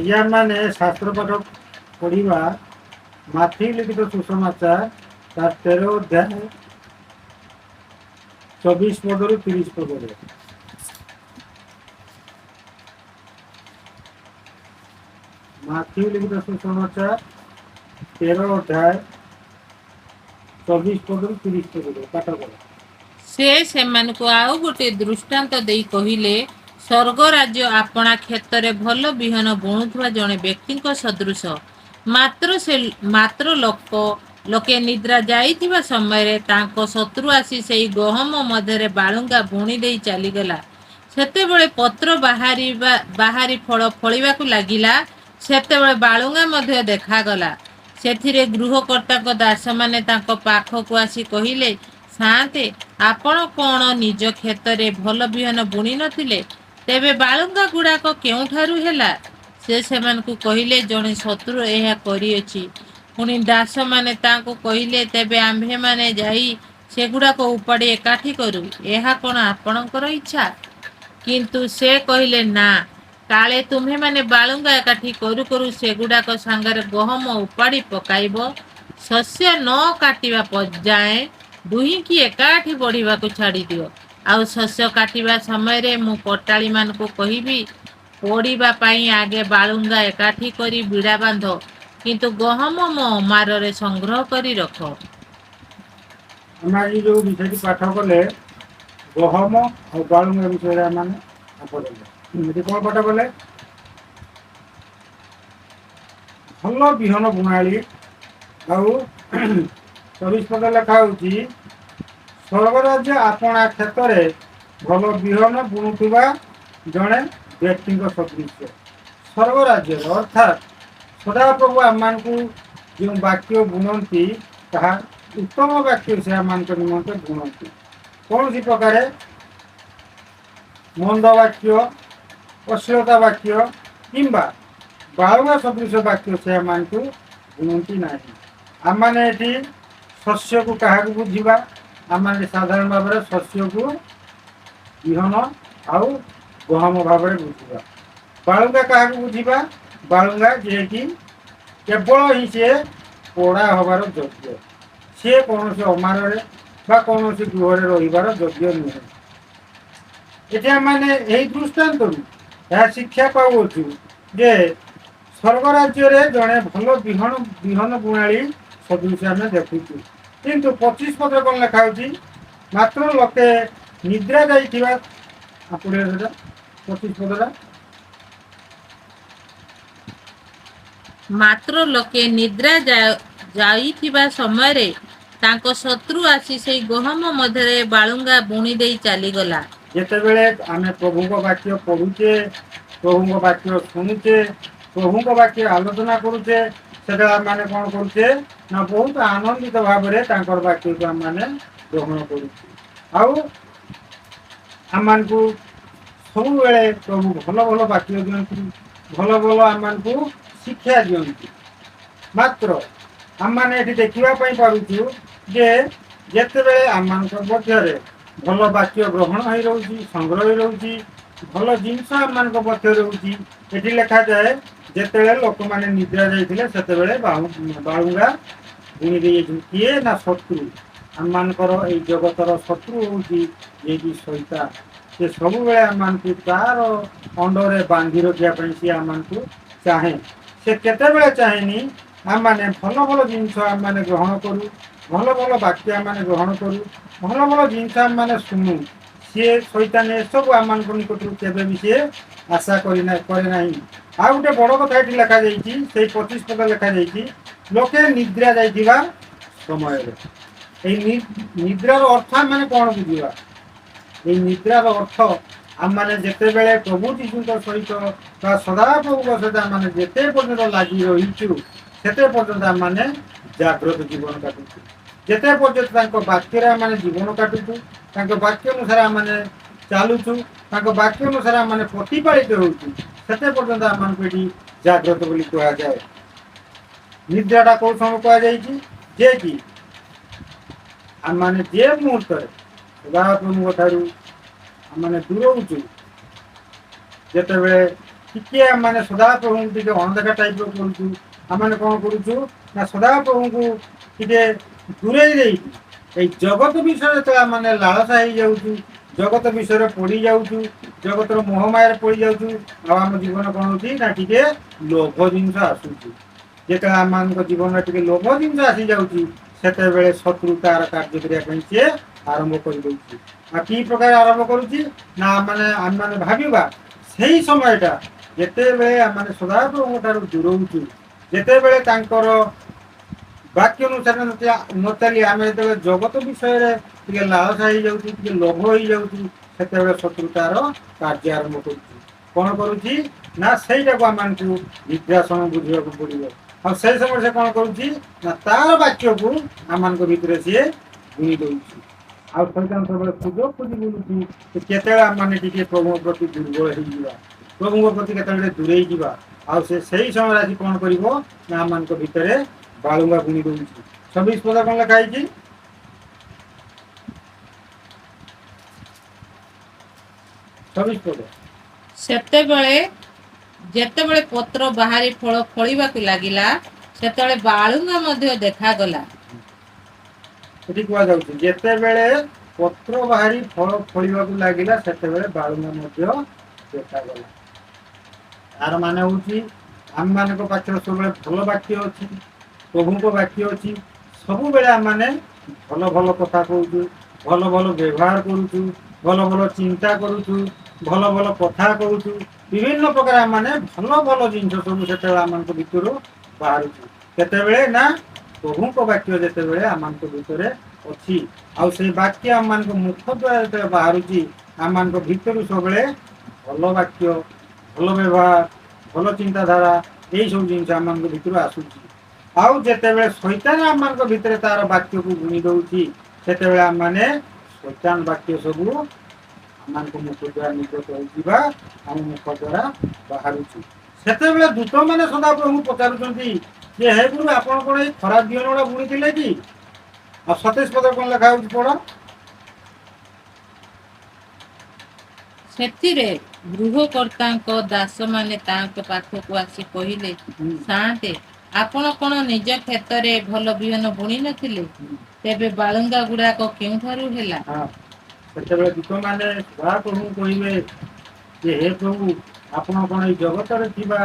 ଆଜି ଆମମାନେ ଶାସ୍ତ୍ର ପାଠ ପଢ଼ିବା ମାଥି ଲିଖିତ ସୁସମାଚାର ତାର 13 ଅଧ୍ୟାୟ 24 ପଦରୁ 30 ପଦରେ। ମାଥି ଲିଖିତ ସୁସମାଚାର 13 ଅଧ୍ୟାୟ 24 ପଦରୁ 30 ପଦରେ ପାଠ କର। ସେ ସେମାନଙ୍କୁ ଆଉ ଗୋଟିଏ ଦୃଷ୍ଟାନ୍ତ ଦେଇ କହିଲେ, ସ୍ୱର୍ଗ ରାଜ୍ୟ ଆପଣା କ୍ଷେତରେ ଭଲ ବିହନ ବୁଣୁଥିବା ଜଣେ ବ୍ୟକ୍ତିଙ୍କ ସଦୃଶ। ମାତ୍ର ଲୋକେ ନିଦ୍ରା ଯାଇଥିବା ସମୟରେ ତାଙ୍କ ଶତ୍ରୁ ଆସି ସେଇ ଗହମ ମଧ୍ୟରେ ବାଳୁଙ୍ଗା ବୁଣି ଦେଇ ଚାଲିଗଲା। ସେତେବେଳେ ପତ୍ର ବାହାରି ଫଳ ଫଳିବାକୁ ଲାଗିଲା। ସେତେବେଳେ ବାଳୁଙ୍ଗା ମଧ୍ୟ ଦେଖାଗଲା। ସେଥିରେ ଗୃହକର୍ତ୍ତାଙ୍କ ଦାସମାନେ ତାଙ୍କ ପାଖକୁ ଆସି କହିଲେ, ସାନ୍ତେ, ଆପଣ କ'ଣ ନିଜ କ୍ଷେତରେ ଭଲ ବିହନ ବୁଣି ନଥିଲେ? ତେବେ ବାଳୁଙ୍ଗା ଗୁଡ଼ାକ କେଉଁଠାରୁ ହେଲା? ସେ ସେମାନଙ୍କୁ କହିଲେ, ଜଣେ ଶତ୍ରୁ ଏହା କରିଅଛି। ପୁଣି ଦାସମାନେ ତାଙ୍କୁ କହିଲେ, ତେବେ ଆମ୍ଭେମାନେ ଯାଇ ସେଗୁଡ଼ାକ ଉପାଡ଼ି ଏକାଠି କରୁ। ଏହା କ'ଣ ଆପଣଙ୍କର ଇଚ୍ଛା? କିନ୍ତୁ ସେ କହିଲେ, ନା, କାଳେ ତୁମ୍ଭେମାନେ ବାଳୁଙ୍ଗା ଏକାଠି କରୁ କରୁ ସେଗୁଡ଼ାକ ସାଙ୍ଗରେ ଗହମ ଉପାଡ଼ି ପକାଇବ। ଶସ୍ୟ ନ କାଟିବା ଯାଏଁ ଦୁହିଁକି ଏକାଠି ବଢ଼ିବାକୁ ଛାଡ଼ିଦିଅ। ଆଉ ଶସ୍ୟ କାଟିବା ସମୟରେ ମୁଁ ପଟାଳିମାନଙ୍କୁ କହିବି, ପୋଡ଼ିବା ପାଇଁ ଆଗେ ବାଳୁଙ୍ଗା ଏକାଠି କରି ବିଡ଼ା ବାନ୍ଧ, କିନ୍ତୁ ଗହମ ମୋ ଅମାରରେ ସଂଗ୍ରହ କରି ରଖ। ଆମେ ଆଜି ଯେଉଁ ବିଷୟଟି ପାଠ କଲେ ଗହମ ଆଉ ବାଳୁଙ୍ଗା ବିଷୟରେ ଆମେ ପଢ଼ିଲେ। ଏଠି କ'ଣ ପାଠ କଲେ? ଭଲ ବିହନ ବୁଣାଳି ଆଉ 24 ପଦ ଲେଖା ହେଉଛି, ସ୍ୱର୍ଗ ରାଜ୍ୟ ଆପଣା କ୍ଷେତରେ ଭଲ ବିହନ ବୁଣୁଥିବା ଜଣେ ବ୍ୟକ୍ତିଙ୍କ ସଦୃଶ। ସ୍ୱର୍ଗ ରାଜ୍ୟରେ ଅର୍ଥାତ୍ ସଦାପ୍ରଭୁ ଆମମାନଙ୍କୁ ଯେଉଁ ବାକ୍ୟ ବୁଣନ୍ତି ତାହା ଉତ୍ତମ ବାକ୍ୟ ସେ ଆମମାନଙ୍କ ନିମନ୍ତେ ବୁଣନ୍ତି। କୌଣସି ପ୍ରକାର ମନ୍ଦ ବାକ୍ୟ, ଅଶ୍ଳୀଳତା ବାକ୍ୟ କିମ୍ବା ବାଳୁଙ୍ଗା ସଦୃଶ ବାକ୍ୟ ସେ ଆମମାନଙ୍କୁ ବୁଣନ୍ତି ନାହିଁ। ଆମମାନେ ଏଠି ଶସ୍ୟକୁ କାହାକୁ ବୁଝିବା? ଆମମାନେ ସାଧାରଣ ଭାବରେ ଶସ୍ୟକୁ ବିହନ ଆଉ ଗହମ ଭାବରେ ବୁଝିବା। ବାଳୁଙ୍ଗା କାହାକୁ ବୁଝିବା? ବାଳୁଙ୍ଗା ଯିଏକି କେବଳ ହିଁ ସିଏ ପୋଡ଼ା ହେବାର ଯୋଗ୍ୟ। ସିଏ କୌଣସି ଅମାରରେ ବା କୌଣସି ଗୃହରେ ରହିବାର ଯୋଗ୍ୟ ନୁହେଁ। ଏଠି ଆମମାନେ ଏହି ଦୃଷ୍ଟାନ୍ତରୁ ଏହା ଶିକ୍ଷା ପାଉଅଛୁ ଯେ ସ୍ୱର୍ଗ ରାଜ୍ୟରେ ଜଣେ ଭଲ ବିହନ ବୁଣାଳି ସଦୃଶ ଆମେ ଦେଖୁଛୁ। କିନ୍ତୁ 25 ପଦରେ କ'ଣ ଲେଖା ହେଉଛି? ମାତ୍ର ଲୋକେ ନିଦ୍ରା ଯାଇଥିବା, ଆପଣଙ୍କ ସେଟା 25 ପଦଟା, ମାତ୍ର ଲୋକେ ନିଦ୍ରା ଯାଇଥିବା ସମୟରେ ତାଙ୍କ ଶତ୍ରୁ ଆସି ସେଇ ଗହମ ମଧ୍ୟରେ ବାଳୁଙ୍ଗା ବୁଣି ଦେଇ ଚାଲିଗଲା। ଯେତେବେଳେ ଆମେ ପ୍ରଭୁଙ୍କ ବାକ୍ୟ ପଢ଼ୁଛେ, ପ୍ରଭୁଙ୍କ ବାକ୍ୟ ଶୁଣୁଛେ, ପ୍ରଭୁଙ୍କ ବାକ୍ୟ ଆଲୋଚନା କରୁଛେ, ସେତେବେଳେ ଆମମାନେ କ'ଣ କରୁଛେ ନା ବହୁତ ଆନନ୍ଦିତ ଭାବରେ ତାଙ୍କର ବାକ୍ୟକୁ ଆମମାନେ ଗ୍ରହଣ କରୁଛୁ। ଆଉ ଆମମାନଙ୍କୁ ସବୁବେଳେ ପ୍ରଭୁ ଭଲ ଭଲ ବାକ୍ୟ ଦିଅନ୍ତି, ଭଲ ଭଲ ଆମମାନଙ୍କୁ ଶିକ୍ଷା ଦିଅନ୍ତି। ମାତ୍ର ଆମମାନେ ଏଠି ଦେଖିବା ପାଇଁ ପାରୁଛୁ ଯେ ଯେତେବେଳେ ଆମମାନଙ୍କ ମଧ୍ୟରେ ଭଲ ବାକ୍ୟ ଗ୍ରହଣ ହୋଇ ରହୁଛି, ସଂଗ୍ରହ ହୋଇ ରହୁଛି, ଭଲ ଜିନିଷ ଆମମାନଙ୍କ ମଧ୍ୟରେ ରହୁଛି, ଏଠି ଲେଖାଯାଏ ଯେତେବେଳେ ଲୋକମାନେ ନିଦ୍ରା ଯାଇଥିଲେ ସେତେବେଳେ ବାଳୁଙ୍ଗା ବୁଣି ଦେଇଯାଇଛନ୍ତି। କିଏ? ନା ଶତ୍ରୁ। ଆମମାନଙ୍କର ଏଇ ଜଗତର ଶତ୍ରୁ ହେଉଛି ଯିଏକି ସୈତାନ। ସେ ସବୁବେଳେ ଆମମାନଙ୍କୁ ତାର ଅଣ୍ଡରେ ବାନ୍ଧି ରଖିବା ପାଇଁ ସିଏ ଆମମାନଙ୍କୁ ଚାହେଁ। ସେ କେତେବେଳେ ଚାହେଁନି ଆମମାନେ ଭଲ ଭଲ ଜିନିଷ ଆମମାନେ ଗ୍ରହଣ କରୁ, ଭଲ ଭଲ ବାକ୍ୟ ଆମମାନେ ଗ୍ରହଣ କରୁ, ଭଲ ଭଲ ଜିନିଷ ଆମମାନେ ଶୁଣୁ। ସିଏ ସୈତାନ ଏସବୁ ଆମମାନଙ୍କ ନିକଟରୁ କେବେ ବି ସିଏ ଆଶା କରେ ନାହିଁ। ଆଉ ଗୋଟେ ବଡ଼ କଥା ଏଠି ଲେଖାଯାଇଛି, ସେଇ 25 ପଦ ଲେଖାଯାଇଛି, ଲୋକେ ନିଦ୍ରା ଯାଇଥିବା ସମୟରେ। ଏଇ ନିଦ୍ରାର ଅର୍ଥ ଆମମାନେ କ'ଣ ବୁଝିବା? ଏଇ ନିଦ୍ରାର ଅର୍ଥ ଆମମାନେ ଯେତେବେଳେ ପ୍ରଭୁ ଯୀଶୁଙ୍କ ସହିତ ବା ସଦାପ୍ରଭୁଙ୍କ ସହିତ ଆମମାନେ ଯେତେ ପର୍ଯ୍ୟନ୍ତ ଲାଗି ରହିଛୁ ସେତେ ପର୍ଯ୍ୟନ୍ତ ଆମମାନେ ଜାଗ୍ରତ ଜୀବନ କାଟୁଛୁ। ଯେତେ ପର୍ଯ୍ୟନ୍ତ ତାଙ୍କ ବାକ୍ୟରେ ଆମମାନେ ଜୀବନ କାଟୁଛୁ, ତାଙ୍କ ବାକ୍ୟ ଅନୁସାରେ ଆମମାନେ ଚାଲୁଛୁ, ତାଙ୍କ ବାକ୍ୟ ଅନୁସାରେ ଆମମାନେ ପ୍ରତିପାଳିତ ହେଉଛୁ, ସେତେ ପର୍ଯ୍ୟନ୍ତ ଆମମାନଙ୍କୁ ଏଠି ଜାଗ୍ରତ ବୋଲି କୁହାଯାଏ। ନିଦ୍ରାଟା କୋଉ ସମୟ କୁହାଯାଇଛି? ଯେ କି ଆମମାନେ ଯେ ମୁହୂର୍ତ୍ତରେ ସଦାପ୍ରଭୁଙ୍କ ଠାରୁ ଆମମାନେ ଦୂରଉଛୁ, ଯେତେବେଳେ ଟିକେ ମାନେ ସଦାପ୍ରଭୁଙ୍କୁ ଟିକେ ଅଣଦେଖା ଟାଇପ୍ର କରୁଛୁ। ଆମେ କ'ଣ କରୁଛୁ ନା ସଦାପ୍ରଭୁଙ୍କୁ ଟିକେ ଦୂରେଇ ଦେଇକି ଏଇ ଜଗତ ବିଷୟରେ ତ ମାନେ ଲାଳସା ହେଇଯାଉଛୁ, ଜଗତ ବିଷୟରେ ପଡ଼ି ଯାଉଛୁ, ଜଗତର ମୋହମାୟାରେ ପଡ଼ି ଯାଉଛୁ। ଆଉ ଆମ ଜୀବନ କ'ଣ ହେଉଛି ନା ଟିକେ ଲୋଭ ଜିନିଷ ଆସୁଛି। ଯେତେବେଳେ ଆମମାନଙ୍କ ଜୀବନରେ ଟିକେ ଲୋଭ ଜିନିଷ ଆସିଯାଉଛି, ସେତେବେଳେ ଶତ୍ରୁ ତାର କାର୍ଯ୍ୟ କରିବା ପାଇଁ ସିଏ ଆରମ୍ଭ କରିଦେଉଛି। ଆଉ କି ପ୍ରକାର ଆରମ୍ଭ କରୁଛି ନା ଆମେମାନେ ଭାବିବା ସେଇ ସମୟଟା ଯେତେବେଳେ ଆମେ ସଦାପ୍ରଭୁଙ୍କ ଠାରୁ ଦୂରଉଛୁ, ଯେତେବେଳେ ତାଙ୍କର ବାକ୍ୟ ଅନୁସାରେ ନ ଚାଲି ଆମେ ଯେତେବେଳେ ଜଗତ ବିଷୟରେ ଟିକେ ଲାଳସା ହେଇଯାଉଛି, ଟିକେ ଲୋଭ ହେଇଯାଉଛି, ସେତେବେଳେ ଶତ୍ରୁ ତାର କାର୍ଯ୍ୟ ଆରମ୍ଭ କରୁଛି। କ'ଣ କରୁଛି ନା ସେଇଟାକୁ ଆମମାନଙ୍କୁ ନିଦ୍ରାସନ ବୁଝିବାକୁ ପଡ଼ିବ। ଆଉ ସେଇ ସମୟରେ ସେ କ'ଣ କରୁଛି ନା ତାର ବାକ୍ୟକୁ ଆମମାନଙ୍କ ଭିତରେ ସିଏ ବୁଣି ଦେଉଛି। ଆଉ ସୈତାନ ସବୁବେଳେ ସୁଯୋଗ ଖୋଜି ବୁଲୁଛି କେତେବେଳେ ଆମମାନେ ଟିକେ ପ୍ରଭୁଙ୍କ ପ୍ରତି ଦୁର୍ବଳ ହେଇଯିବା, ପ୍ରଭୁଙ୍କ ପ୍ରତି କେତେବେଳେ ଦୂରେଇ ଯିବା। ଆଉ ସେ ସେଇ ସମୟରେ ଆସି କ'ଣ କରିବ ନା ଆମମାନଙ୍କ ଭିତରେ ବାଳୁଙ୍ଗା ବୁଣି ଦେଉଛି। 26 ପଦ କ'ଣ ଲେଖା ହେଇଛି? ସେତେବେଳେ ଯେତେବେଳେ ପତ୍ର ବାହାରି ଫଳ ଫଳିବାକୁ ଲାଗିଲା, ସେତେବେଳେ ବାଳୁଙ୍ଗା ମଧ୍ୟ ଦେଖାଗଲା। ଏଠି କୁହାଯାଉଛି ଯେତେବେଳେ ପତ୍ର ବାହାରି ଫଳ ଫଳିବାକୁ ଲାଗିଲା, ସେତେବେଳେ ବାଳୁଙ୍ଗା ମଧ୍ୟ ଦେଖାଗଲା। ତାର ମାନେ ହଉଛି ଆମମାନଙ୍କ ପାଖରେ ସବୁବେଳେ ଭଲ ବାକ୍ୟ ଅଛି, ପ୍ରଭୁଙ୍କ ବାକ୍ୟ ଅଛି। ସବୁବେଳେ ଆମମାନେ ଭଲ ଭଲ କଥା କହୁଛୁ, ଭଲ ଭଲ ବ୍ୟବହାର କରୁଛୁ, ଭଲ ଭଲ ଚିନ୍ତା କରୁଛୁ, ଭଲ ଭଲ କଥା କହୁଛୁ। ବିଭିନ୍ନ ପ୍ରକାର ଆମମାନେ ଭଲ ଭଲ ଜିନିଷ ସବୁ ସେତେବେଳେ ଆମମାନଙ୍କ ଭିତରୁ ବାହାରୁଛୁ। କେତେବେଳେ ନା ପ୍ରଭୁଙ୍କ ବାକ୍ୟ ଯେତେବେଳେ ଆମମାନଙ୍କ ଭିତରେ ଅଛି, ଆଉ ସେଇ ବାକ୍ୟ ଆମମାନଙ୍କ ମୁଖ ଦ୍ୱାରା ଯେତେବେଳେ ବାହାରୁଛି, ଆମମାନଙ୍କ ଭିତରୁ ସବୁବେଳେ ଭଲ ବାକ୍ୟ, ଭଲ ବ୍ୟବହାର, ଭଲ ଚିନ୍ତାଧାରା, ଏଇସବୁ ଜିନିଷ ଆମମାନଙ୍କ ଭିତରୁ ଆସୁଛି। ଆଉ ଯେତେବେଳେ ଶୈତାନ ଆମମାନଙ୍କ ଭିତରେ ତାର ବାକ୍ୟକୁ ବୁଣି ଦେଉଛି, ସେତେବେଳେ ଆମମାନେ ଶୈତାନ ବାକ୍ୟ ସବୁ ଆମମାନଙ୍କ ମୁଖ ଦ୍ୱାରା ନିର୍ଗତ ହୋଇଯିବା ଆମ ମୁଖ ଦ୍ୱାରା ବାହାରୁଛି। ସେତେବେଳେ ଦୂତମାନେ ସଦାପ୍ରଭୁଙ୍କୁ ପଚାରୁଛନ୍ତି ଯେ ହେ ଗୁରୁ, ଆପଣ କ'ଣ ଏଇ ଖରାପ ବିହନ ଗୁଡ଼ା ବୁଣିଥିଲେ କି? ଆଉ 27 ପଦ କ'ଣ ଲେଖା ହେଉଛି ପଢ଼। ସେଥିରେ ଗୃହକର୍ତ୍ତାଙ୍କ ଦାସମାନେ ତାଙ୍କ ପାଖକୁ ଆସି କହିଲେ, ସାଆନ୍ତେ, ଆପଣ କ'ଣ ନିଜ କ୍ଷେତରେ ଭଲ ବିହନ ବୁଣି ନଥିଲେ? ତେବେ ବାଳୁଙ୍ଗା ଗୁଡ଼ାକ କେଉଁଠାରୁ ହେଲା? ସେତେବେଳେ ଦୂତମାନେ ସଦାପ୍ରଭୁଙ୍କୁ କହିବେ ଯେ ହେ ପ୍ରଭୁ, ଆପଣ କ'ଣ ଏଇ ଜଗତରେ ଥିବା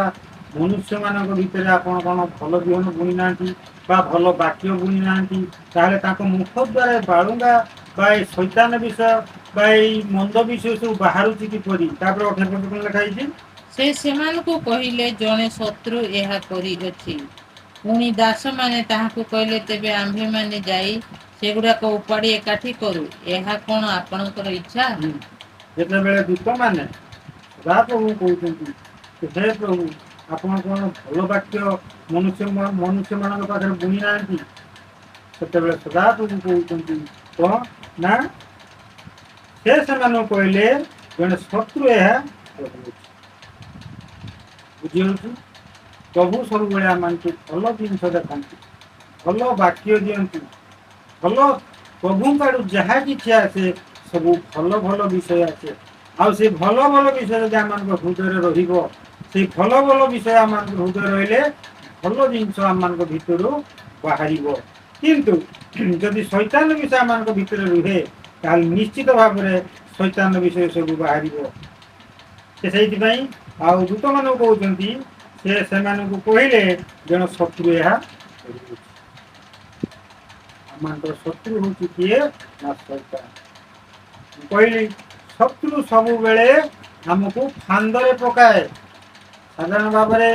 ମନୁଷ୍ୟମାନଙ୍କ ଭିତରେ ଆପଣ କ'ଣ ଭଲ ବିହନ ବୁଣି ନାହାନ୍ତି ବା ଭଲ ବାକ୍ୟ ବୁଣି ନାହାନ୍ତି? ତାହେଲେ ତାଙ୍କ ମୁଖ ଦ୍ୱାରା ବାଳୁଙ୍ଗା ବା ଏଇ ଶୈତାନ ବିଷୟ ବା ଏଇ ମନ୍ଦ ବିଷୟ ସବୁ ବାହାରୁଛି କିପରି? ତାପରେ 28 ପଦ କ'ଣ ଲେଖା ହେଇଛି? ସେ ସେମାନଙ୍କୁ କହିଲେ, ଜଣେ ଶତ୍ରୁ ଏହା କରିଅଛି। ପୁଣି ଦାସମାନେ ତାହାକୁ କହିଲେ, ତେବେ ଆମ୍ଭେମାନେ ଯାଇ ସେଗୁଡ଼ାକ ଉପାଡ଼ି ଏକାଠି କରୁ। ଏହା କ'ଣ ଆପଣଙ୍କର ଇଚ୍ଛା? ଯେତେବେଳେ ଦୂତମାନେ ସଦାପ୍ରଭୁଙ୍କୁ କହୁଛନ୍ତି ହେ ପ୍ରଭୁ, ଆପଣ କ'ଣ ଭଲ ବାକ୍ୟ ମନୁଷ୍ୟମାନଙ୍କ ପାଖରେ ବୁଣି ନାହାନ୍ତି? ସେତେବେଳେ ସଦାପ୍ରଭୁ କହୁଛନ୍ତି କ'ଣ ନା ସେ ସେମାନଙ୍କୁ କହିଲେ, ଜଣେ ଶତ୍ରୁ ଏହା କରିଅଛି। ବୁଝିହେଉଛି? ପ୍ରଭୁ ସବୁବେଳେ ଆମମାନଙ୍କୁ ଭଲ ଜିନିଷ ଦେଖନ୍ତି, ଭଲ ବାକ୍ୟ ଦିଅନ୍ତି, ଭଲ ପ୍ରଭୁଙ୍କ ଆଡ଼ୁ ଯାହା କିଛି ଆସେ ସବୁ ଭଲ ଭଲ ବିଷୟ ଆସେ। ଆଉ ସେ ଭଲ ଭଲ ବିଷୟ ଯଦି ଆମମାନଙ୍କ ହୃଦୟରେ ରହିବ, ସେଇ ଭଲ ଭଲ ବିଷୟ ଆମମାନଙ୍କ ହୃଦୟରେ ରହିଲେ ଭଲ ଜିନିଷ ଆମମାନଙ୍କ ଭିତରୁ ବାହାରିବ। କିନ୍ତୁ ଯଦି ଶୈତାନ ବିଷୟ ଆମମାନଙ୍କ ଭିତରେ ରୁହେ, ତାହେଲେ ନିଶ୍ଚିତ ଭାବରେ ଶୈତାନ ବିଷୟ ସବୁ ବାହାରିବ। ସେ ସେଇଥିପାଇଁ ଆଉ ଦୂତମାନଙ୍କୁ କହୁଛନ୍ତି, ସେ ସେମାନଙ୍କୁ କହିଲେ ଜଣେ ଶତ୍ରୁ ଏହା କରିଅଛି। ଆମମାନଙ୍କର ଶତ୍ରୁ ହେଉଛି କିଏ ନା ଶୈତାନ। କହିଲି ଶତ୍ରୁ ସବୁବେଳେ ଆମକୁ ଫାନ୍ଦରେ ପକାଏ। ସାଧାରଣ ଭାବରେ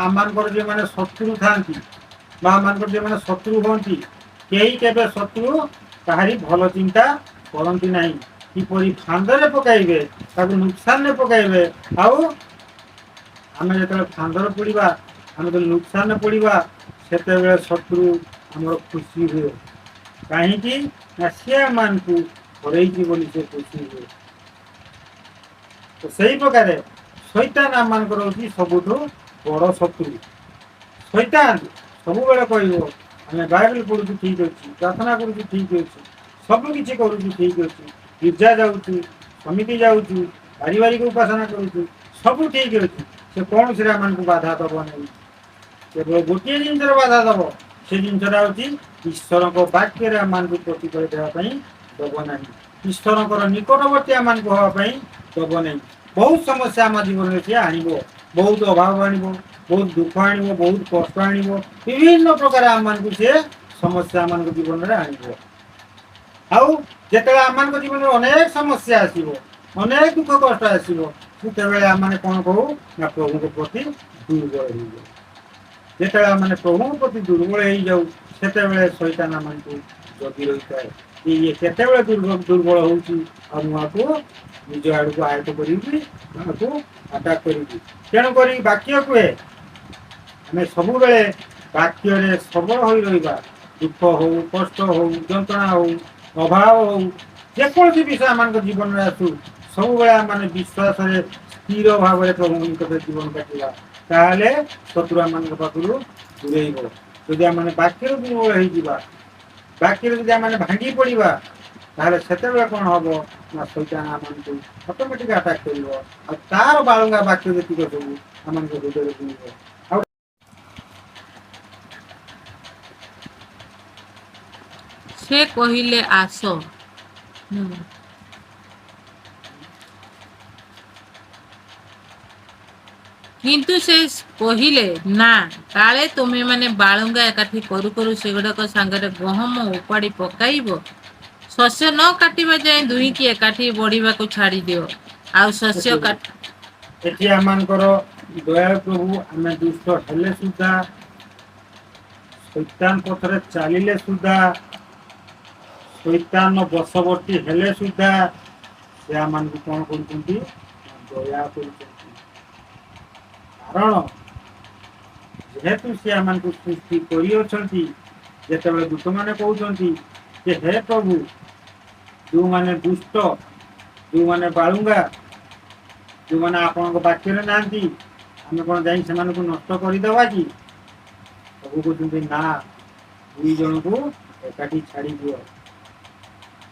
ଆମମାନଙ୍କର ଯେଉଁମାନେ ଶତ୍ରୁ ଥାଆନ୍ତି ବା ଆମମାନଙ୍କର ଯେଉଁମାନେ ଶତ୍ରୁ ହୁଅନ୍ତି, କେହି କେବେ ଶତ୍ରୁ କାହାରି ଭଲ ଚିନ୍ତା କରନ୍ତି ନାହିଁ। କିପରି ଫାନ୍ଦରେ ପକାଇବେ, ତାକୁ ନୁକସାନରେ ପକାଇବେ। ଆଉ ଆମେ ଯେତେବେଳେ ଫାନ୍ଦରେ ପଡ଼ିବା, ଆମେ ଯେତେବେଳେ ନୁକସାନରେ ପଡ଼ିବା, ସେତେବେଳେ ଶତ୍ରୁ ଆମର ଖୁସି ହୁଏ। କାହିଁକି ନା ସିଏ ଆମମାନଙ୍କୁ ହରେଇଛି ବୋଲି ସେ ଖୁସି ହୁଏ। ତ ସେଇ ପ୍ରକାରେ ଶୈତାନ ଆମମାନଙ୍କର ହେଉଛି ସବୁଠୁ ବଡ଼ ଶତ୍ରୁ। ଶୈତାନ ସବୁବେଳେ କହିବ ଆମେ ବାଇବେଲ ପଢ଼ୁଛୁ ଠିକ୍ ଅଛି, ପ୍ରାର୍ଥନା କରୁଛୁ ଠିକ୍ ଅଛି, ସବୁ କିଛି କରୁଛୁ ଠିକ୍ ଅଛି, ଗିର୍ଜା ଯାଉଛୁ, ସମିତି ଯାଉଛୁ, ପାରିବାରିକ ଉପାସନା କରୁଛୁ, ସବୁ ଠିକ୍ ଅଛି, ସେ କୌଣସିରେ ଆମମାନଙ୍କୁ ବାଧା ଦବ ନାହିଁ। କେବଳ ଗୋଟିଏ ଜିନିଷରେ ବାଧା ଦବ, ସେ ଜିନିଷଟା ହେଉଛି ଈଶ୍ୱରଙ୍କ ବାକ୍ୟରେ ଆମମାନଙ୍କୁ ପ୍ରତିଫଳ ଦେବା ପାଇଁ ଦବ ନାହିଁ। ଈଶ୍ୱରଙ୍କର ନିକଟବର୍ତ୍ତୀ ଆମମାନଙ୍କୁ ହେବା ପାଇଁ ଦବ ନାହିଁ। ବହୁତ ସମସ୍ୟା ଆମ ଜୀବନରେ ସିଏ ଆଣିବ, ବହୁତ ଅଭାବ ଆଣିବ, ବହୁତ ଦୁଃଖ ଆଣିବ, ବହୁତ କଷ୍ଟ ଆଣିବ, ବିଭିନ୍ନ ପ୍ରକାର ଆମମାନଙ୍କୁ ସିଏ ସମସ୍ୟା ଆମମାନଙ୍କ ଜୀବନରେ ଆଣିବ। ଆଉ ଯେତେବେଳେ ଆମମାନଙ୍କ ଜୀବନରେ ଅନେକ ସମସ୍ୟା ଆସିବ, ଅନେକ ଦୁଃଖ କଷ୍ଟ ଆସିବ, ସେତେବେଳେ ଆମେ କ'ଣ କହୁ ନା ପ୍ରଭୁଙ୍କ ପ୍ରତି ଦୁର୍ବଳ ହେଇଯାଉ। ଯେତେବେଳେ ଆମେ ପ୍ରଭୁଙ୍କ ପ୍ରତି ଦୁର୍ବଳ ହେଇଯାଉ, ସେତେବେଳେ ଶୈତାନ ଆମମାନଙ୍କୁ ଜଗି ରହିଥାଏ। ଇଏ କେତେବେଳେ ଦୁର୍ବଳ ହଉଛି, ଆଉ ମୁଁ ଆକୁ ନିଜ ଆଡ଼କୁ ଆୟତ କରିବି, ଆକୁ ଆଟାକ୍ କରିବି। ତେଣୁକରି ବାକ୍ୟ କୁହେ ଆମେ ସବୁବେଳେ ବାକ୍ୟରେ ସବଳ ହୋଇ ରହିବା। ଦୁଃଖ ହଉ, କଷ୍ଟ ହଉ, ଯନ୍ତ୍ରଣା ହଉ, ଅଭାବ ହଉ, ଯେକୌଣସି ବିଷୟ ଆମମାନଙ୍କ ଜୀବନରେ ଆସୁ, ସବୁବେଳେ ଆମେ ବିଶ୍ୱାସରେ ସ୍ଥିର ଭାବରେ ପ୍ରଭୁଙ୍କ ନିକଟରେ ଜୀବନ କାଟିବା। ତାହେଲେ ଶତ୍ରୁ ଆମମାନଙ୍କ ପାଖରୁ ଦୂରେଇବ। ଯଦି ଆମେ ବାକ୍ୟରେ ଦୁର୍ବଳ ହେଇଯିବା, ବାକ୍ୟରେ ଯଦି ଆମେ ଭାଙ୍ଗି ପଡ଼ିବା, ତାହେଲେ ସେତେବେଳେ କ'ଣ ହବ ନା ଶୈତାନ ଆମମାନଙ୍କୁ ଅଟୋମେଟିକ୍ ଆଟାକ୍ କରିବ, ଆଉ ତାର ବାଳୁଙ୍ଗା ବାକ୍ୟ ଯେତିକ ସବୁ ଆମମାନଙ୍କ ହୃଦୟରେ ବୁଣିବ। ଆଉ ସେ କହିଲେ ଆସ। କିନ୍ତୁ ସେ କହିଲେ ନା, କାଳେ ତୁମେମାନେ ବାଳୁଙ୍ଗା ଏକାଠି କରୁ କରୁ ସେଗୁଡ଼ାକ ସାଙ୍ଗରେ ଗହମ ଉପାଡ଼ି ପକାଇବ। ଶସ୍ୟ ନ କାଟିବା ଯାଏ ଦୁହିଁକି ଏକାଠି ବଢ଼ିବାକୁ ଛାଡ଼ିଦିଅ। ଆଉ ଶସ୍ୟ ଏଠି ଆମମାନଙ୍କର ଦୟାଳୁ ପ୍ରଭୁ, ଆମେ ଦୁଷ୍ଟ ହେଲେ ସୁଦ୍ଧା, ଶୈତାନ ପଥରେ ଚାଲିଲେ ସୁଦ୍ଧା, ଶୈତାନ ବଶବର୍ତ୍ତୀ ହେଲେ ସୁଦ୍ଧା ସେ ଆମମାନଙ୍କୁ କ'ଣ କରୁଛନ୍ତି? ଦୟା କରୁଛନ୍ତି। କାରଣ ଯେହେତୁ ସେ ଆମମାନଙ୍କୁ ସୃଷ୍ଟି କରିଅଛନ୍ତି, ଯେତେବେଳେ ଦୂତମାନେ କହୁଛନ୍ତି ଯେ ହେ ପ୍ରଭୁ, ଯେଉଁମାନେ ଦୁଷ୍ଟ, ଯେଉଁମାନେ ବାଳୁଙ୍ଗା, ଯେଉଁମାନେ ଆପଣଙ୍କ ବାକ୍ୟରେ ନାହାନ୍ତି, ଆମେ କ'ଣ ଯାଇ ସେମାନଙ୍କୁ ନଷ୍ଟ କରିଦେବା କି? ସବୁ କହୁଛନ୍ତି ନା, ଦୁଇ ଜଣଙ୍କୁ ଏକାଠି ଛାଡ଼ି ଦିଅ।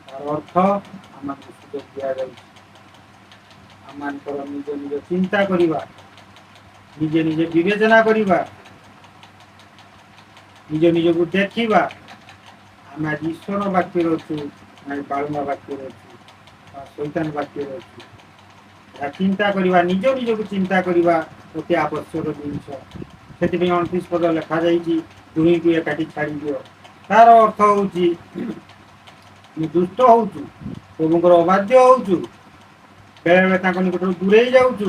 ତାର ଅର୍ଥ ଆମକୁ ସୁଯୋଗ ଦିଆଯାଉଛି ଆମମାନଙ୍କର ନିଜ ନିଜ ଚିନ୍ତା କରିବା, ନିଜେ ନିଜେ ବିବେଚନା କରିବା, ନିଜ ନିଜକୁ ଦେଖିବା। ଆମେ ଆଜି ଈଶ୍ୱର ବାକ୍ୟରେ ଅଛୁ, ଆମେ ବାଳୁଙ୍ଗା ବାକ୍ୟରେ ଅଛୁ, ଶୈତାନ ବାକ୍ୟରେ ଅଛୁ। ଏହା ଚିନ୍ତା କରିବା, ନିଜ ନିଜକୁ ଚିନ୍ତା କରିବା ଅତି ଆବଶ୍ୟକ ଜିନିଷ। ସେଥିପାଇଁ 29 ପଦ ଲେଖାଯାଇଛି, ଦୁହିଁକୁ ଏକାଠି ଛାଡ଼ି ଦିଅ। ତାର ଅର୍ଥ ହେଉଛି ଆମେ ଦୁଷ୍ଟ ହଉଛୁ, ପ୍ରଭୁଙ୍କର ଅବାଧ୍ୟ ହଉଛୁ, ବେଳେବେଳେ ତାଙ୍କ ନିକଟରୁ ଦୂରେଇ ଯାଉଛୁ,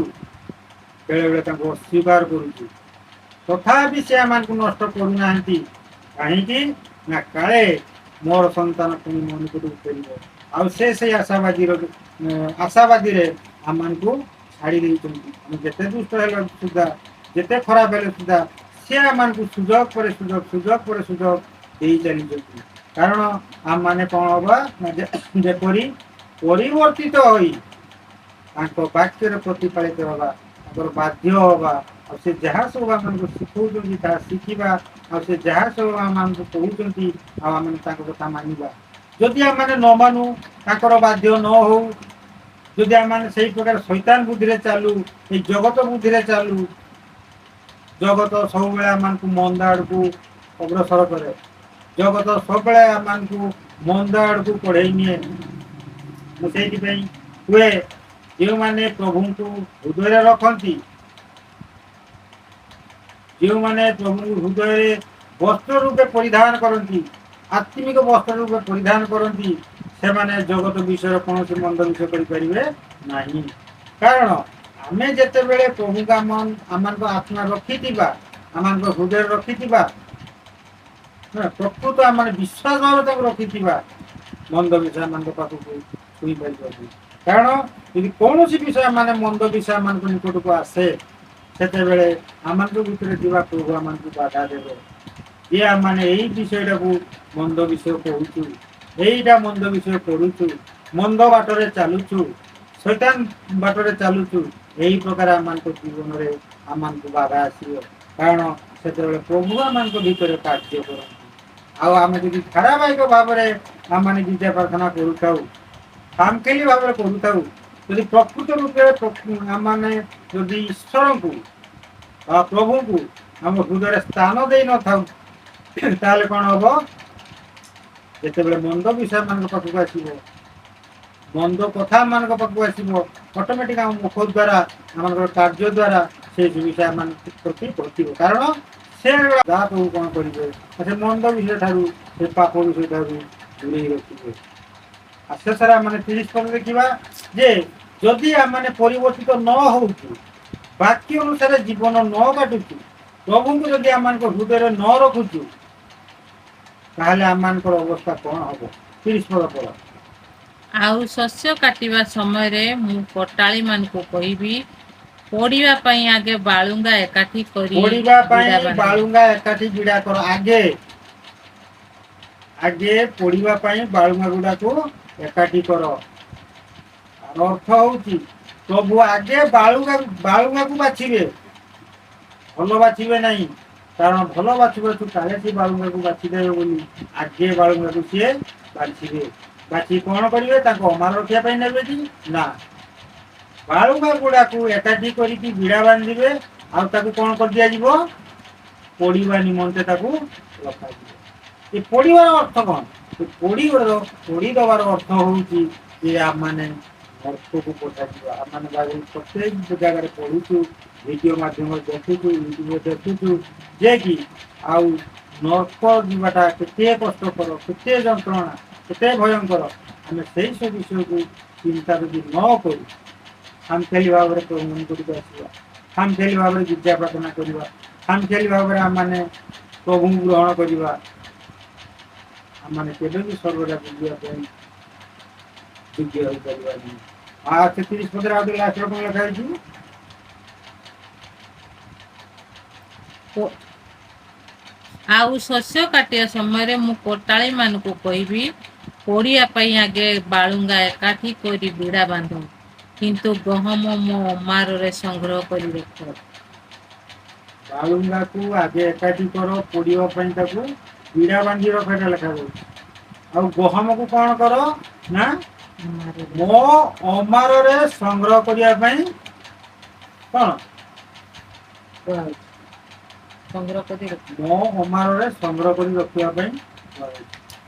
ବେଳେବେଳେ ତାଙ୍କୁ ଅସ୍ୱୀକାର କରୁଛୁ। ତଥାପି ସେ ଆମମାନଙ୍କୁ ନଷ୍ଟ କରୁନାହାନ୍ତି। କାହିଁକି ନା କାଳେ ମୋର ସନ୍ତାନ ପୁଣି ମୋ ନିକଟକୁ ଫେରିବ। ଆଉ ସେ ସେଇ ଆଶାବାଦୀରେ ଆମମାନଙ୍କୁ ଛାଡ଼ି ଦେଇଛନ୍ତି। ଆମେ ଯେତେ ଦୁଷ୍ଟ ହେଲେ ସୁଦ୍ଧା, ଯେତେ ଖରାପ ହେଲେ ସୁଦ୍ଧା, ସେ ଆମମାନଙ୍କୁ ସୁଯୋଗ ପରେ ସୁଯୋଗ, ସୁଯୋଗ ପରେ ସୁଯୋଗ ଦେଇ ଚାଲିଛନ୍ତି। କାରଣ ଆମମାନେ କ'ଣ ହବା ନା ଯେପରି ପରିବର୍ତ୍ତିତ ହୋଇ ତାଙ୍କ ବାକ୍ୟରେ ପ୍ରତିପାଳିତ ହେବା, ତାଙ୍କର ବାଧ୍ୟ ହେବା, ଆଉ ସେ ଯାହା ସବୁ ଆମମାନଙ୍କୁ ଶିଖଉଛନ୍ତି ତାହା ଶିଖିବା, ଆଉ ସେ ଯାହା ସବୁ ଆମମାନଙ୍କୁ କହୁଛନ୍ତି ଆଉ ଆମେ ତାଙ୍କ କଥା ମାନିବା। ଯଦି ଆମେ ନ ମାନୁ, ତାଙ୍କର ବାଧ୍ୟ ନ ହଉ, ଯଦି ଆମେ ସେଇ ପ୍ରକାର ଶୈତାନ ବୁଦ୍ଧିରେ ଚାଲୁ, ଏଇ ଜଗତ ବୁଦ୍ଧିରେ ଚାଲୁ, ଜଗତ ସବୁବେଳେ ଆମମାନଙ୍କୁ ମନ୍ଦ ଆଡ଼କୁ ଅଗ୍ରସର କରେ। ଜଗତ ସବୁବେଳେ ଆମମାନଙ୍କୁ ମନ୍ଦ ଆଡ଼କୁ କଢ଼େଇ ନିଏ। ମୁଁ ସେଇଥିପାଇଁ କୁହେ, ଯେଉଁମାନେ ପ୍ରଭୁଙ୍କୁ ହୃଦୟରେ ରଖନ୍ତି, ଯେଉଁମାନେ ପ୍ରଭୁଙ୍କୁ ହୃଦୟରେ ବସ୍ତ୍ର ରୂପେ ପରିଧାନ କରନ୍ତି, ଆତ୍ମିକ ବସ୍ତ୍ର ରୂପେ ପରିଧାନ କରନ୍ତି, ସେମାନେ ଜଗତ ବିଷୟରେ କୌଣସି ମନ୍ଦ ବିଷୟ କରିପାରିବେ ନାହିଁ। କାରଣ ଆମେ ଯେତେବେଳେ ପ୍ରଭୁଙ୍କୁ ଆମମାନଙ୍କ ଆତ୍ମା ରଖିଥିବା, ଆମମାନଙ୍କ ହୃଦୟରେ ରଖିଥିବା, ପ୍ରକୃତ ଆମେ ବିଶ୍ୱାସ ଭାବରେ ତାକୁ ରଖିଥିବା, ମନ୍ଦ ବିଷୟ ଆମମାନଙ୍କ ପାଖକୁ ଛୁଇଁପାରିବନି। କାରଣ ଯଦି କୌଣସି ବିଷୟ ମାନେ ମନ୍ଦ ବିଷୟ ଆମମାନଙ୍କ ନିକଟକୁ ଆସେ, ସେତେବେଳେ ଆମମାନଙ୍କ ଭିତରେ ଥିବା ପ୍ରଭୁ ଆମମାନଙ୍କୁ ବାଧା ଦେବେ। ଯେ ଆମେ ଏଇ ବିଷୟଟାକୁ ମନ୍ଦ ବିଷୟ କହୁଛୁ, ଏଇଟା ମନ୍ଦ ବିଷୟ କରୁଛୁ, ମନ୍ଦ ବାଟରେ ଚାଲୁଛୁ, ଶୈତାନ ବାଟରେ ଚାଲୁଛୁ, ଏହି ପ୍ରକାର ଆମମାନଙ୍କ ଜୀବନରେ ଆମମାନଙ୍କୁ ବାଧା ଆସିବ। କାରଣ ସେତେବେଳେ ପ୍ରଭୁ ଆମମାନଙ୍କ ଭିତରେ କାର୍ଯ୍ୟ କରନ୍ତି। ଆଉ ଆମେ ଯଦି ଧାରାବାହିକ ଭାବରେ ଆମେ ଗୀତା ପ୍ରାର୍ଥନା କରୁଥାଉ, ଖାମଖେଲି ଭାବରେ କରୁଥାଉ, ଯଦି ପ୍ରକୃତ ରୂପେ ଆମମାନେ ଯଦି ଈଶ୍ୱରଙ୍କୁ ବା ପ୍ରଭୁଙ୍କୁ ଆମ ହୃଦୟରେ ସ୍ଥାନ ଦେଇନଥାଉ ତାହେଲେ କ'ଣ ହବ? ଯେତେବେଳେ ମନ୍ଦ ବିଷୟ ମାନଙ୍କ ପାଖକୁ ଆସିବ, ମନ୍ଦ କଥା ମାନଙ୍କ ପାଖକୁ ଆସିବ, ଅଟୋମେଟିକ ଆମ ମୁଖ ଦ୍ୱାରା ଆମଙ୍କର କାର୍ଯ୍ୟ ଦ୍ୱାରା ସେ ବିଷୟ ମାନଙ୍କ ପ୍ରତି ଘଟିବ। କାରଣ ସେ ଯାହା ପ୍ରଭୁ କ'ଣ କରିବେ, ସେ ମନ୍ଦ ବିଷୟ ଠାରୁ, ସେ ପାପ ବିଷୟ ଠାରୁ ଦୂରେଇ ରଖିବେ। ଆଉ ଶେଷରେ ଆମେ 30 ପଦ ଦେଖିବା ଯେ ଯଦି ଆମେ ପରିବର୍ତ୍ତିତ ନ ହଉଛୁ, ବାକ୍ୟ ଅନୁସାରେ ଜୀବନ ନ କାଟୁଛୁ, ପ୍ରଭୁଙ୍କୁ ଯଦି ଆମମାନଙ୍କ ହୃଦୟରେ ନ ରଖୁଛୁ, ତାହେଲେ ଆମମାନଙ୍କର ଅବସ୍ଥା କ'ଣ ହବ? 30 ପଦ ପଢ଼। ଆଉ ଶସ୍ୟ କାଟିବା ସମୟରେ ମୁଁ କଟାଳି ମାନଙ୍କୁ କହିବି, ପୋଡ଼ିବା ପାଇଁ ଆଗେ ବାଳୁଙ୍ଗା ଏକାଠି କରି ପୋଡ଼ିବା ପାଇଁ ବିଡ଼ା ବାନ୍ଧ। ବାଳୁଙ୍ଗା ଏକାଠି ବିଡ଼ା କର। ଆଗେ ପୋଡ଼ିବା ପାଇଁ ବାଳୁଙ୍ଗା ଗୁଡ଼ାକୁ ଏକାଠି କର। ତାର ଅର୍ଥ ହଉଛି ପ୍ରଭୁ ଆଗେ ବାଳୁଙ୍ଗାକୁ ବାଛିବେ, ଭଲ ବାଛିବେ ନାହିଁ। କାରଣ ଭଲ ବାଛିବାକୁ କାଳେ ସେ ବାଳୁଙ୍ଗାକୁ ବାଛିଦେବେ ବୋଲି ଆଗେ ବାଳୁଙ୍ଗାକୁ ସିଏ ବାଛିବେ। ବାଛି କ'ଣ କରିବେ? ତାଙ୍କୁ ଅମାର ରଖିବା ପାଇଁ ନେବେ କି ନା, ବାଳୁଙ୍ଗା ଗୁଡ଼ାକୁ ଏକାଠି କରିକି ବିଡ଼ା ବାନ୍ଧିବେ। ଆଉ ତାକୁ କ'ଣ କରିଦିଆଯିବ? ପୋଡ଼ିବା ନିମନ୍ତେ ତାକୁ ରଖାଯିବ। ଏ ପୋଡ଼ିବାର ଅର୍ଥ କ'ଣ? ପୋଡ଼ି ଦେବାର ଅର୍ଥ ହଉଛି ଯେ ଆମମାନେ ନର୍କକୁ ପଠାଯିବା। ଆମମାନେ ପ୍ରତ୍ୟେକ ଜାଗାରେ ପଢ଼ୁଛୁ, ଭିଡ଼ିଓ ମାଧ୍ୟମରେ ଦେଖୁଛୁ, ୟୁଟ୍ୟୁବରେ ଦେଖୁଛୁ ଯେ କି ଆଉ ନର୍କ ଯିବାଟା କେତେ କଷ୍ଟକର, କେତେ ଯନ୍ତ୍ରଣା, କେତେ ଭୟଙ୍କର। ଆମେ ସେଇ ସବୁ ବିଷୟକୁ ଚିନ୍ତା ଯଦି ନ କରୁ, ଖାମଖିଆଲି ଭାବରେ ପ୍ରଭୁ ମନ୍ଦିରକୁ ଆସିବା, ଖାମଖିଆଲି ଭାବରେ ଗୀର୍ଜା ପ୍ରାର୍ଥନା କରିବା, ଖାମଖିଆଲି ଭାବରେ ଆମମାନେ ପ୍ରଭୁଙ୍କୁ ଗ୍ରହଣ କରିବା, ଆମମାନେ କେବେ ବି ସ୍ୱର୍ଗରାଜ୍ୟ ଯିବା ପାଇଁ ଯୋଗ୍ୟ ହୋଇପାରିବାନି। 30 ପଦରେ ଆଉ ଟିକେ ଲାଷ୍ଟରେ କ'ଣ ଲେଖା ହେଇଛି? ଆଉ ଶସ୍ୟ କାଟିବା ସମୟରେ ମୁଁ କୋଟାଳି ମାନଙ୍କୁ କହିବି, ପୋଡ଼ିବା ପାଇଁ ଆଗେ ବାଳୁଙ୍ଗା ଏକାଠି କରି ବିଡ଼ା ବାନ୍ଧ, କିନ୍ତୁ ଗହମ ମୋ ଅମାରରେ ସଂଗ୍ରହ କରି ରଖ। ବାଳୁଙ୍ଗାକୁ ଆଗେ ଏକାଠି କର, ପୋଡ଼ିବା ପାଇଁ ତାକୁ ବିଡ଼ା ବାନ୍ଧି ରଖ, ଏଟା ଲେଖାଯାଉଛି। ଆଉ ଗହମକୁ କ'ଣ କର ନା ମୋ ଅମାରରେ ସଂଗ୍ରହ କରିବା ପାଇଁ କ'ଣ ସଂଗ୍ରହ କରି ରଖ। ମୋ ଅମାରରେ ସଂଗ୍ରହ କରି ରଖିବା ପାଇଁ।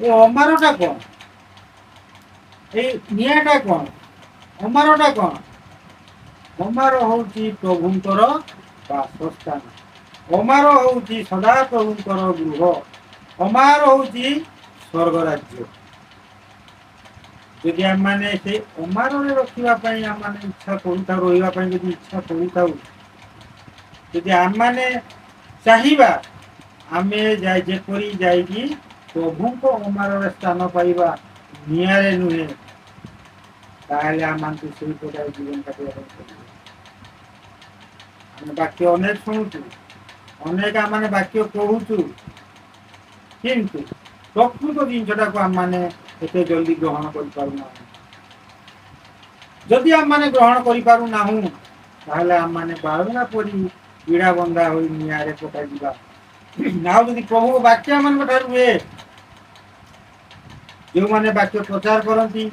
ଏ ଅମାରଟା କ'ଣ? ଏଇ ନିଆଁଟା କ'ଣ? ଅମାରଟା କ'ଣ? ଅମାର ହଉଛି ପ୍ରଭୁଙ୍କର ବାସସ୍ଥାନ। ଅମାର ହଉଛି ସଦାପ୍ରଭୁଙ୍କର ଗୃହ। ଅମାର ହଉଛି ସ୍ୱର୍ଗ ରାଜ୍ୟ। ଯଦି ଆମମାନେ ସେଇ ଅମାରରେ ରଖିବା ପାଇଁ ଆମମାନେ ଇଚ୍ଛା କରୁଥାଉ, ରହିବା ପାଇଁ ଯଦି ଇଚ୍ଛା କରୁଥାଉ, ଯଦି ଆମମାନେ ଚାହିଁବା, ଆମେ ଯେପରି ଯାଇକି ପ୍ରଭୁଙ୍କ ଅମାରରେ ସ୍ଥାନ ପାଇବା, ନିଆଁରେ ନୁହେଁ, ତାହେଲେ ଆମମାନଙ୍କୁ ସେଇ ପ୍ରକାର ଜୀବନ କାଟିବା ପାଇଁ ପଡ଼ିବ। ଆମେ ବାକ୍ୟ ଅନେକ ଶୁଣୁଛୁ, ଅନେକ ଆମମାନେ ବାକ୍ୟ କହୁଛୁ, କିନ୍ତୁ ପ୍ରକୃତ ଜିନିଷଟାକୁ ଆମମାନେ ଏତେ ଜଲ୍ଦି ଗ୍ରହଣ କରିପାରୁନାହୁଁ। ଯଦି ଆମମାନେ ଗ୍ରହଣ କରିପାରୁନାହୁଁ, ତାହେଲେ ଆମମାନେ ବାଳୁଙ୍ଗା ପରି ବିଡ଼ା ବନ୍ଧା ହୋଇ ନିଆଁରେ ପକାଯିବା। ଆଉ ଯଦି ପ୍ରଭୁ ବାକ୍ୟ ଆମମାନଙ୍କ ଠାରୁ ହୁଏ, ଯେଉଁମାନେ ବାକ୍ୟ ପ୍ରଚାର କରନ୍ତି,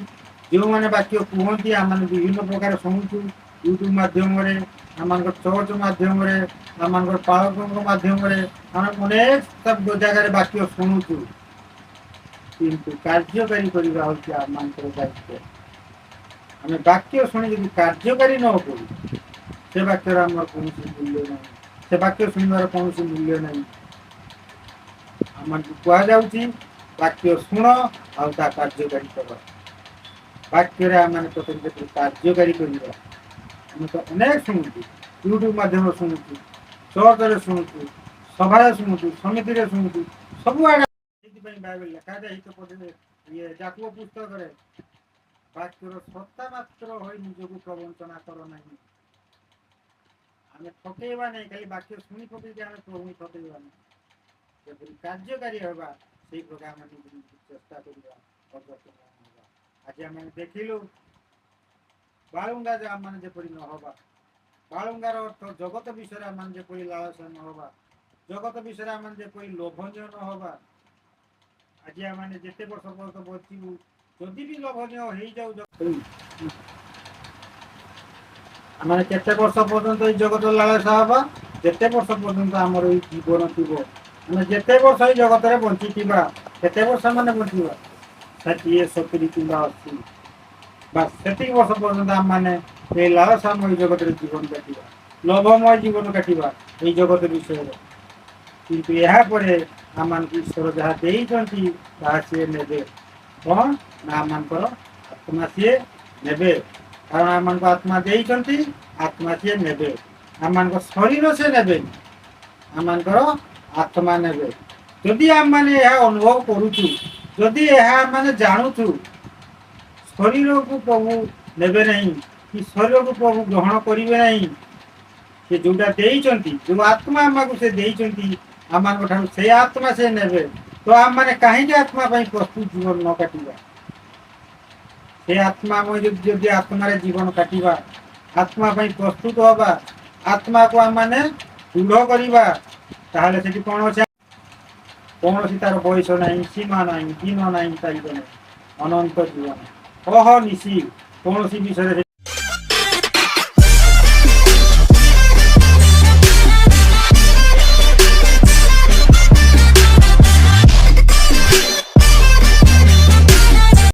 ଯେଉଁମାନେ ବାକ୍ୟ କୁହନ୍ତି, ଆମମାନେ ବିଭିନ୍ନ ପ୍ରକାର ଶୁଣୁଛୁ, ୟୁଟ୍ୟୁବ ମାଧ୍ୟମରେ, ଆମମାନଙ୍କ ଚର୍ଚ୍ଚ ମାଧ୍ୟମରେ, ଆମମାନଙ୍କର ପାଳକଙ୍କ ମାଧ୍ୟମରେ, ଆମେ ଅନେକ ଜାଗାରେ ବାକ୍ୟ ଶୁଣୁଛୁ, କିନ୍ତୁ କାର୍ଯ୍ୟକାରୀ କରିବା ହେଉଛି ଆମମାନଙ୍କର ଦାୟିତ୍ୱ। ଆମେ ବାକ୍ୟ ଶୁଣି ଯଦି କାର୍ଯ୍ୟକାରୀ ନ କରୁ, ସେ ବାକ୍ୟର ଆମର କୌଣସି ମୂଲ୍ୟ ନାହିଁ, ସେ ବାକ୍ୟ ଶୁଣିବାର କୌଣସି ମୂଲ୍ୟ ନାହିଁ। ଆମମାନଙ୍କୁ କୁହାଯାଉଛି ବାକ୍ୟ ଶୁଣ ଆଉ ତା କାର୍ଯ୍ୟକାରୀ କର। ବାକ୍ୟରେ ଆମମାନେ ପ୍ରଥମେ କାର୍ଯ୍ୟକାରୀ କରିବା। ଆମେ ତ ଅନେକ ଶୁଣୁଛୁ, ୟୁଟ୍ୟୁବ ମାଧ୍ୟମରେ ଶୁଣୁଛୁ, ଚର୍ଚ୍ଚରେ ଶୁଣୁଛୁ, ସଭାରେ ଶୁଣୁଛୁ, ସମିତିରେ ଶୁଣୁଛୁ, ସବୁଆଡ଼େ। ସେଥିପାଇଁ ବାଇବେଲ ଲେଖାଯାଏ ଯାକୁବ ପୁସ୍ତକରେ, ବାକ୍ୟର ସତ୍ତା ମାତ୍ର ହୋଇ ନିଜକୁ ପ୍ରବଞ୍ଚନା କର ନାହିଁ। ଆମେ ଠକେଇବା ନାହିଁ, ଖାଲି ବାକ୍ୟ ଶୁଣି ଠକେଇକି ଆମେ ପ୍ରଭୁଙ୍କୁ ଠକେଇବା ନାହିଁ। ଯେପରି କାର୍ଯ୍ୟକାରୀ ହେବା, ସେଇ ପ୍ରକାର ଆମେ ଚେଷ୍ଟା କରିବା, ଅଯତ୍ନ ହେବା। ଆଜି ଆମେ ଦେଖିଲୁ ବାଳୁଙ୍ଗା ଆମମାନେ ଯେପରି ନ ହେବା। ବାଳୁଙ୍ଗାର ଅର୍ଥ ଜଗତ ବିଷୟରେ ଆମମାନେ ଯେପରି ଲାଳସା ନ ହେବା, ଜଗତ ବିଷୟରେ ଆମମାନେ ଯେପରି ଲୋଭନୀୟ ନ ହେବା। ଆଜି ଆମମାନେ ଯେତେ ବର୍ଷ ପର୍ଯ୍ୟନ୍ତ ବଞ୍ଚିବୁ, ଯଦି ବି ଲୋଭନୀୟ ହେଇଯାଉ, ଆମେ କେତେ ବର୍ଷ ପର୍ଯ୍ୟନ୍ତ ଏଇ ଜଗତ ଲାଳସା ହବା? ଯେତେ ବର୍ଷ ପର୍ଯ୍ୟନ୍ତ ଆମର ଏଇ ଜୀବନ ଥିବ, ଆମେ ଯେତେ ବର୍ଷ ଏଇ ଜଗତରେ ବଞ୍ଚିଥିବା, କେତେ ବର୍ଷ ମାନେ ବଞ୍ଚିବା? 60 70 କିମ୍ବା 80, ବାସ୍ ସେତିକି ବର୍ଷ ପର୍ଯ୍ୟନ୍ତ ଆମମାନେ ଏଇ ଲାଳସାମୟ ଜଗତରେ ଜୀବନ କାଟିବା, ଲୋଭମୟ ଜୀବନ କାଟିବା ଏଇ ଜଗତ ବିଷୟରେ। କିନ୍ତୁ ଏହାପରେ ଆମମାନଙ୍କୁ ଈଶ୍ୱର ଯାହା ଦେଇଛନ୍ତି ତାହା ସିଏ ନେବେ। କ'ଣ ନା ଆମମାନଙ୍କର ଆତ୍ମା ସିଏ ନେବେ। କାରଣ ଆମମାନଙ୍କୁ ଆତ୍ମା ଦେଇଛନ୍ତି, ଆତ୍ମା ସିଏ ନେବେ। ଆମମାନଙ୍କ ଶରୀର ସେ ନେବେନି, ଆମମାନଙ୍କର ଆତ୍ମା ନେବେ। ଯଦି ଆମମାନେ ଏହା ଅନୁଭବ କରୁଛୁ, ଯଦି ଏହା ଆମମାନେ ଜାଣୁଛୁ, ଶରୀରକୁ ପ୍ରଭୁ ନେବେ ନାହିଁ କି ଶରୀରକୁ ପ୍ରଭୁ ଗ୍ରହଣ କରିବେ ନାହିଁ, ସେ ଯୋଉଟା ଦେଇଛନ୍ତି, ଯୋଉ ଆତ୍ମା ଆମକୁ ସେ ଦେଇଛନ୍ତି, ଆମମାନଙ୍କ ଠାରୁ ସେ ଆତ୍ମା ସେ ନେବେ। ତ ଆମମାନେ କାହିଁକି ଆତ୍ମା ପାଇଁ ପ୍ରସ୍ତୁତ ଜୀବନ ନ କାଟିବା? ସେ ଆତ୍ମା ଯଦି ଆତ୍ମାରେ ଜୀବନ କାଟିବା, ଆତ୍ମା ପାଇଁ ପ୍ରସ୍ତୁତ ହବା, ଆତ୍ମାକୁ ଆମମାନେ ଦୃଢ଼ କରିବା, ତାହେଲେ ସେଠି କ'ଣ ଅଛି? କୌଣସି ତାର ବୟସ ନାହିଁ, ସୀମା ନାହିଁ, ଦିନ ନାହିଁ, ତାରିଖ ନାହିଁ, ଅନନ୍ତ ଜୀବନ ଅହନିଶି, କୌଣସି ବିଷୟରେ